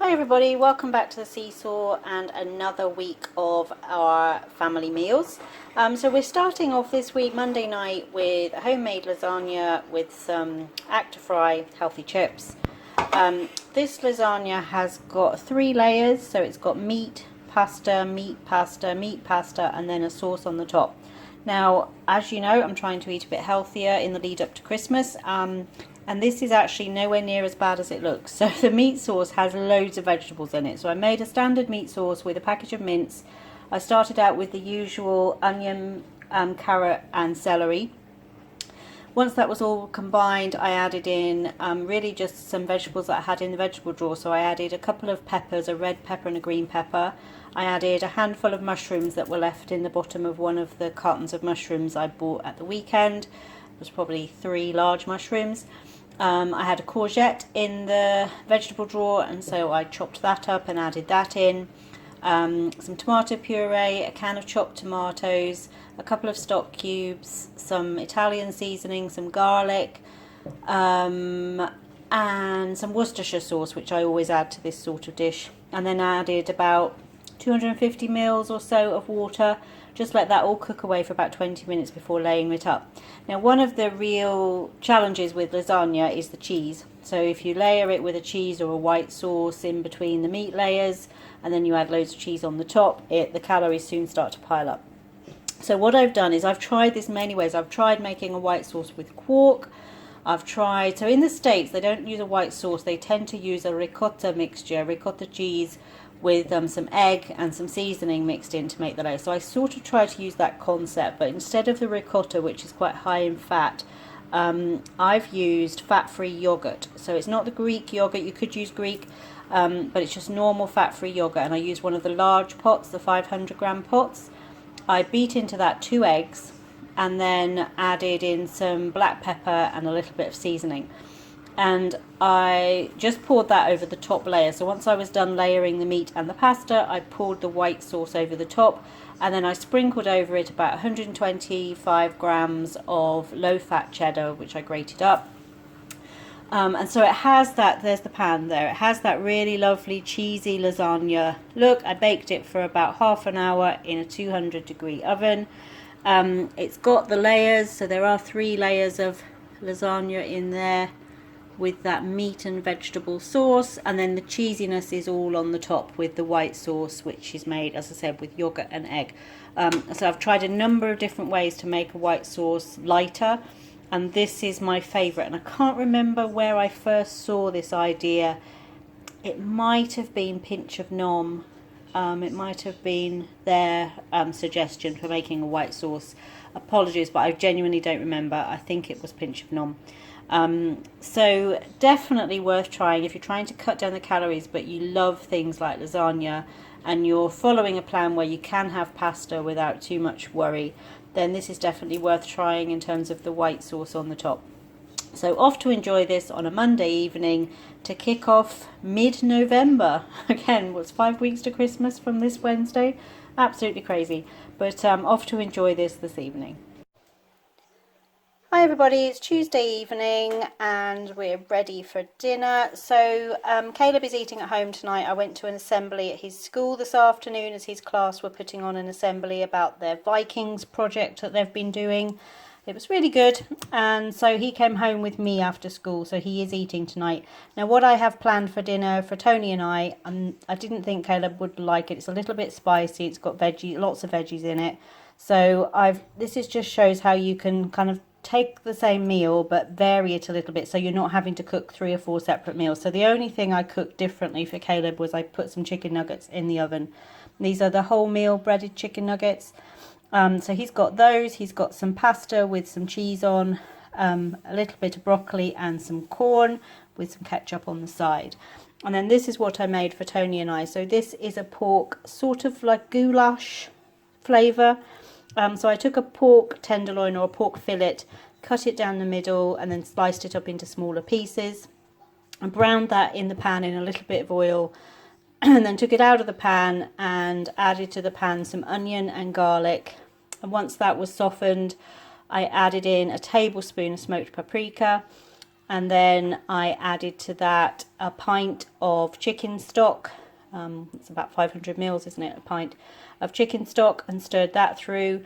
Hi everybody, welcome back to the Seesaw and another week of our family meals. So we're starting off this week, Monday night, with a homemade lasagna with some Actifry healthy chips. This lasagna has got 3 layers, so it's got meat, pasta, meat, pasta, meat, pasta, and then a sauce on the top. Now, as you know, I'm trying to eat a bit healthier in the lead up to Christmas. And this is actually nowhere near as bad as it looks. So the meat sauce has loads of vegetables in it. So I made a standard meat sauce with a package of mince. I started out with the usual onion, carrot and celery. Once that was all combined, I added in really just some vegetables that I had in the vegetable drawer. So I added a couple of peppers, a red pepper and a green pepper. I added a handful of mushrooms that were left in the bottom of one of the cartons of mushrooms I bought at the weekend. It was probably 3 large mushrooms. I had a courgette in the vegetable drawer, and so I chopped that up and added that in. Some tomato puree, a can of chopped tomatoes, a couple of stock cubes, some Italian seasoning, some garlic, and some Worcestershire sauce, which I always add to this sort of dish. And then I added about 250 ml or so of water. Just let that all cook away for about 20 minutes before laying it up. Now, one of the real challenges with lasagna is the cheese. So if you layer it with a cheese or a white sauce in between the meat layers, and then you add loads of cheese on the top, the calories soon start to pile up. So what I've done is I've tried this many ways. I've tried making a white sauce with quark. So in the States, they don't use a white sauce. They tend to use a ricotta mixture, ricotta cheese, with some egg and some seasoning mixed in to make the layer. So I sort of try to use that concept, but instead of the ricotta, which is quite high in fat, I've used fat-free yogurt. So it's not the Greek yogurt. You could use Greek, but it's just normal fat-free yogurt. And I use one of the large pots, the 500-gram pots. I beat into that 2 eggs and then added in some black pepper and a little bit of seasoning. And I just poured that over the top layer. So once I was done layering the meat and the pasta, I poured the white sauce over the top, and then I sprinkled over it about 125 grams of low-fat cheddar, which I grated up. And so it has that, there's the pan there, it has that really lovely cheesy lasagna look. I baked it for about half an hour in a 200-degree oven. It's got the layers, so there are 3 layers of lasagna in there, with that meat and vegetable sauce, and then the cheesiness is all on the top with the white sauce, which is made, as I said, with yogurt and egg. So I've tried a number of different ways to make a white sauce lighter, and this is my favourite. And I can't remember where I first saw this idea. It might have been Pinch of Nom. It might have been their suggestion for making a white sauce. Apologies, but I genuinely don't remember. I think it was Pinch of Nom. So definitely worth trying if you're trying to cut down the calories but you love things like lasagna and you're following a plan where you can have pasta without too much worry, then this is definitely worth trying in terms of the white sauce on the top. So off to enjoy this on a Monday evening to kick off mid-November. Again, what's 5 weeks to Christmas from this Wednesday? Absolutely crazy. But off to enjoy this evening. Hi everybody, it's Tuesday evening and we're ready for dinner. So Caleb is eating at home tonight. I went to an assembly at his school this afternoon as his class were putting on an assembly about their Vikings project that they've been doing. It was really good, and so he came home with me after school, so he is eating tonight. Now what I have planned for dinner for Tony and I didn't think Caleb would like it. It's a little bit spicy, it's got lots of veggies in it. So this just shows how you can kind of take the same meal but vary it a little bit so you're not having to cook 3 or 4 separate meals. So the only thing I cooked differently for Caleb was I put some chicken nuggets in the oven. These are the wholemeal breaded chicken nuggets. So he's got those, he's got some pasta with some cheese on, a little bit of broccoli and some corn with some ketchup on the side. And then this is what I made for Tony and I. So this is a pork, sort of like goulash flavour. So I took a pork tenderloin or a pork fillet, cut it down the middle and then sliced it up into smaller pieces. I browned that in the pan in a little bit of oil and then took it out of the pan and added to the pan some onion and garlic. And once that was softened, I added in a tablespoon of smoked paprika, And then I added to that a pint of chicken stock. It's about 500 mils, isn't it? A pint of chicken stock, and stirred that through.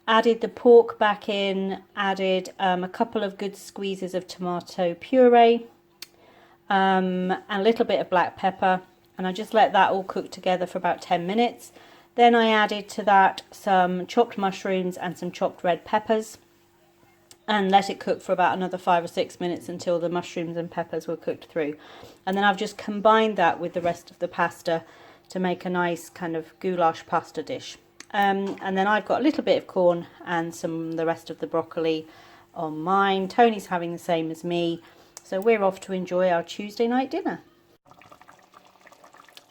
Added the pork back in, added a couple of good squeezes of tomato puree, and a little bit of black pepper, and I just let that all cook together for about 10 minutes. Then I added to that some chopped mushrooms and some chopped red peppers, and let it cook for about another 5 or 6 minutes until the mushrooms and peppers were cooked through. And then I've just combined that with the rest of the pasta to make a nice kind of goulash pasta dish. And then I've got a little bit of corn and the rest of the broccoli on mine. Tony's having the same as me. So we're off to enjoy our Tuesday night dinner.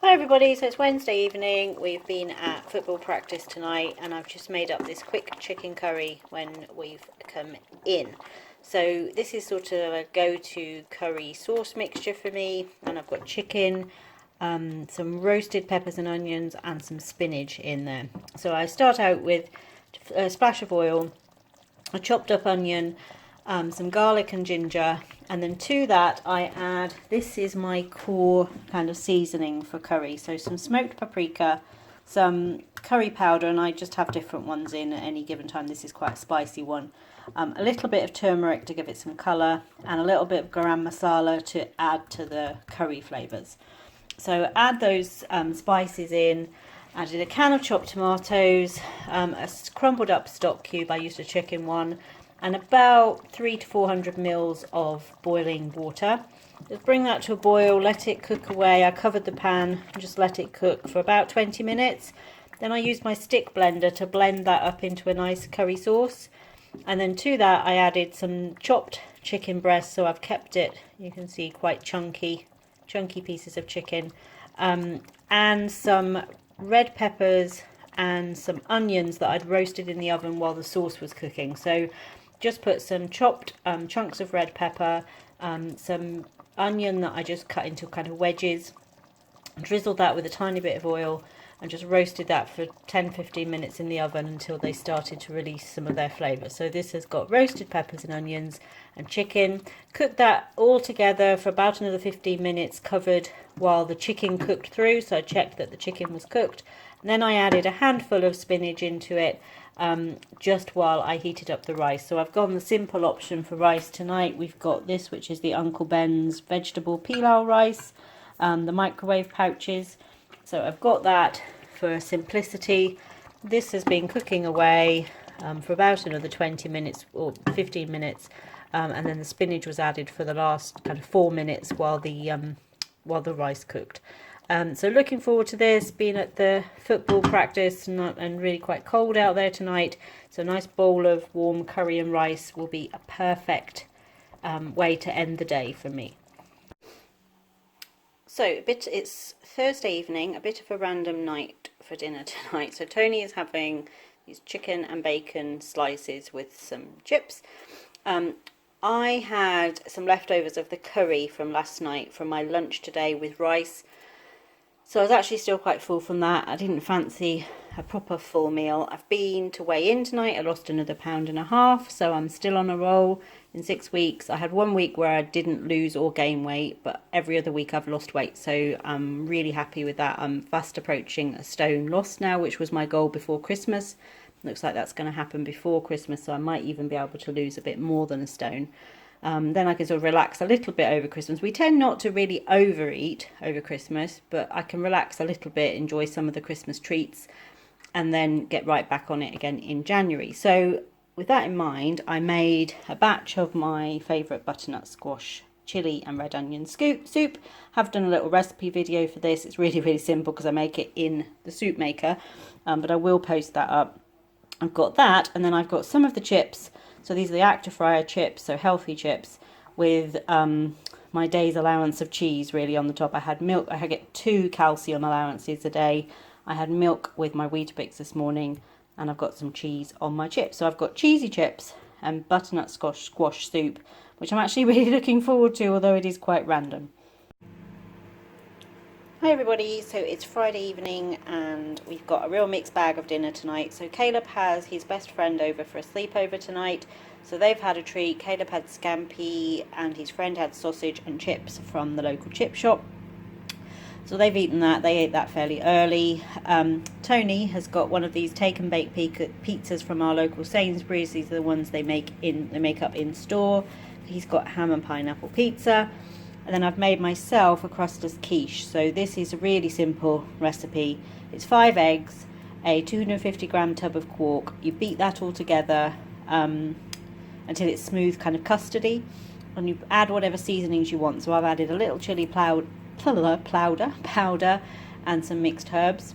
Hi everybody, so it's Wednesday evening. We've been at football practice tonight, and I've just made up this quick chicken curry when we've come in. So this is sort of a go-to curry sauce mixture for me, and I've got chicken, some roasted peppers and onions, and some spinach in there. So I start out with a splash of oil, a chopped up onion, some garlic and ginger, and then to that I add, this is my core kind of seasoning for curry, so some smoked paprika, some curry powder, and I just have different ones in at any given time. This is quite a spicy one. A little bit of turmeric to give it some colour, and a little bit of garam masala to add to the curry flavours. So add those spices in. Added a can of chopped tomatoes, a crumbled up stock cube, I used a chicken one, and about 300 to 400 mils of boiling water. Just bring that to a boil, let it cook away. I covered the pan and just let it cook for about 20 minutes. Then I used my stick blender to blend that up into a nice curry sauce. And then to that I added some chopped chicken breast, so I've kept it, you can see, quite chunky pieces of chicken, and some red peppers and some onions that I'd roasted in the oven while the sauce was cooking. So just put some chopped chunks of red pepper, some onion that I just cut into kind of wedges, drizzled that with a tiny bit of oil, and just roasted that for 10-15 minutes in the oven until they started to release some of their flavour. So this has got roasted peppers and onions and chicken. Cooked that all together for about another 15 minutes, covered while the chicken cooked through, so I checked that the chicken was cooked. And then I added a handful of spinach into it, just while I heated up the rice. So I've gone the simple option for rice tonight. We've got this, which is the Uncle Ben's vegetable pilau rice, the microwave pouches. So I've got that for simplicity. This has been cooking away for about another 20 minutes or 15 minutes, and then the spinach was added for the last kind of 4 minutes while the rice cooked. So looking forward to this. Being at the football practice and really quite cold out there tonight, so a nice bowl of warm curry and rice will be a perfect way to end the day for me. So it's Thursday evening, a bit of a random night for dinner tonight. So Tony is having these chicken and bacon slices with some chips. I had some leftovers of the curry from last night from my lunch today with rice. So I was actually still quite full from that. I didn't fancy a proper full meal. I've been to weigh in tonight. I lost another 1.5 pounds, so I'm still on a roll. In 6 weeks, I had 1 week where I didn't lose or gain weight, but every other week I've lost weight, so I'm really happy with that. I'm fast approaching a stone loss now, which was my goal before Christmas. Looks like that's going to happen before Christmas, so I might even be able to lose a bit more than a stone. Then I can sort of relax a little bit over Christmas. We tend not to really overeat over Christmas, but I can relax a little bit, enjoy some of the Christmas treats, and then get right back on it again in January. So with that in mind, I made a batch of my favourite butternut squash, chilli and red onion soup. Have done a little recipe video for this. It's really, really simple because I make it in the soup maker, but I will post that up. I've got that, and then I've got some of the chips. So these are the Active Fryer chips, so healthy chips, with my day's allowance of cheese really on the top. I had milk. I get 2 calcium allowances a day. I had milk with my Weetabix this morning, and I've got some cheese on my chips. So I've got cheesy chips and butternut squash soup, which I'm actually really looking forward to, although it is quite random. Hi everybody, so it's Friday evening and we've got a real mixed bag of dinner tonight. So Caleb has his best friend over for a sleepover tonight, so they've had a treat. Caleb had scampi and his friend had sausage and chips from the local chip shop. So they've eaten that, they ate that fairly early. Toney has got one of these take and bake pizzas from our local Sainsbury's. These are the ones they make up in store. He's got ham and pineapple pizza. And then I've made myself a crustless quiche. So this is a really simple recipe. It's 5 eggs, a 250 gram tub of quark. You beat that all together until it's smooth, kind of custardy. And you add whatever seasonings you want. So I've added a little chili powder and some mixed herbs.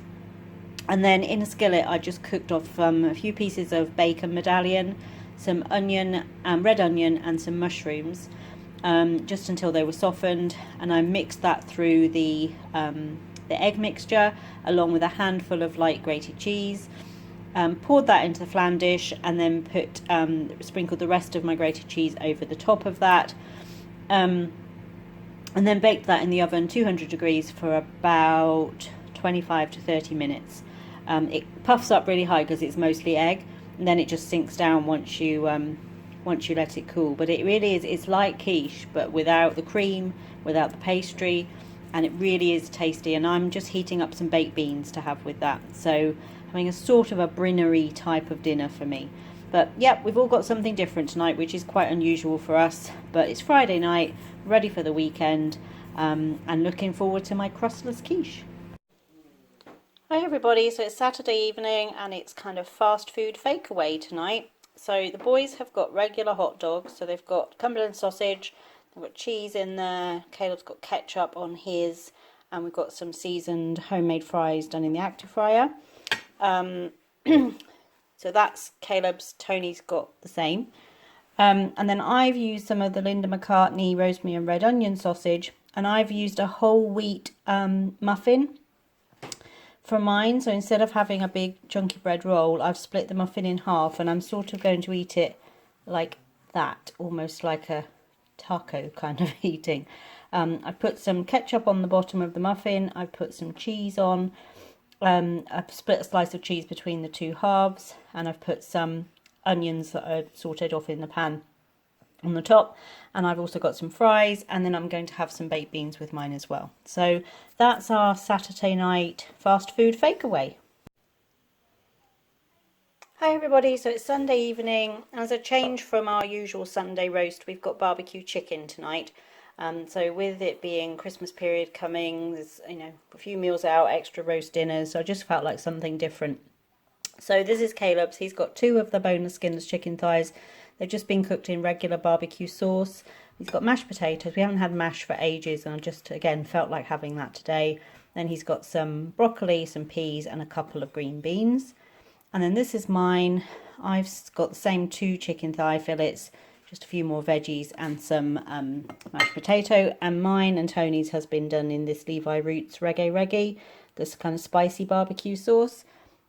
And then in a skillet I just cooked off a few pieces of bacon medallion, some onion, red onion and some mushrooms. Just until they were softened, and I mixed that through the egg mixture along with a handful of light grated cheese. Poured that into the flan dish and then sprinkled the rest of my grated cheese over the top of that, and then baked that in the oven 200 degrees for about 25 to 30 minutes. It puffs up really high because it's mostly egg, and then it just sinks down once you let it cool. But it really is, it's like quiche but without the cream, without the pastry, and it really is tasty. And I'm just heating up some baked beans to have with that, so having a sort of a brinnery type of dinner for me. But yeah, we've all got something different tonight, which is quite unusual for us, but it's Friday night, ready for the weekend, and looking forward to my crustless quiche. Hi everybody, so it's Saturday evening and it's kind of fast food fake away tonight. So the boys have got regular hot dogs, so they've got Cumberland sausage, they've got cheese in there, Caleb's got ketchup on his, and we've got some seasoned homemade fries done in the active fryer. So that's Caleb's. Tony's got the same. And then I've used some of the Linda McCartney rosemary and red onion sausage, and I've used a whole wheat muffin for mine. So instead of having a big chunky bread roll, I've split the muffin in half, and I'm sort of going to eat it like that, almost like a taco kind of eating. I put some ketchup on the bottom of the muffin, I've put some cheese on, I've split a slice of cheese between the two halves, and I've put some onions that are sauteed off in the pan on the top, and I've also got some fries, and then I'm going to have some baked beans with mine as well. So that's our Saturday night fast food fake away. Hi everybody, so it's Sunday evening. As a change from our usual Sunday roast, we've got barbecue chicken tonight. So with it being Christmas period coming, there's a few meals out, extra roast dinners, so I just felt like something different. So this is Caleb's. He's got 2 of the boneless skinless chicken thighs. They've just been cooked in regular barbecue sauce. He's got mashed potatoes. We haven't had mash for ages, and I just, again, felt like having that today. Then he's got some broccoli, some peas, and a couple of green beans. And then this is mine. I've got the same 2 chicken thigh fillets, just a few more veggies, and some mashed potato. And mine and Tony's has been done in this Levi Roots Reggae, this kind of spicy barbecue sauce.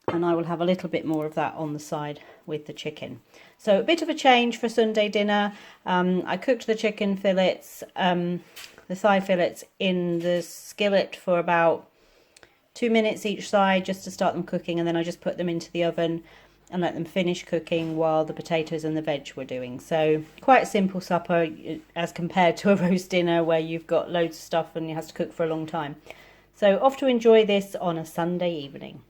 And I will have a little bit more of that on the side with the chicken. So a bit of a change for Sunday dinner. I cooked the chicken fillets, the thigh fillets, in the skillet for about 2 minutes each side just to start them cooking, and then I just put them into the oven and let them finish cooking while the potatoes and the veg were doing. So quite a simple supper as compared to a roast dinner where you've got loads of stuff and you have to cook for a long time. So off to enjoy this on a Sunday evening.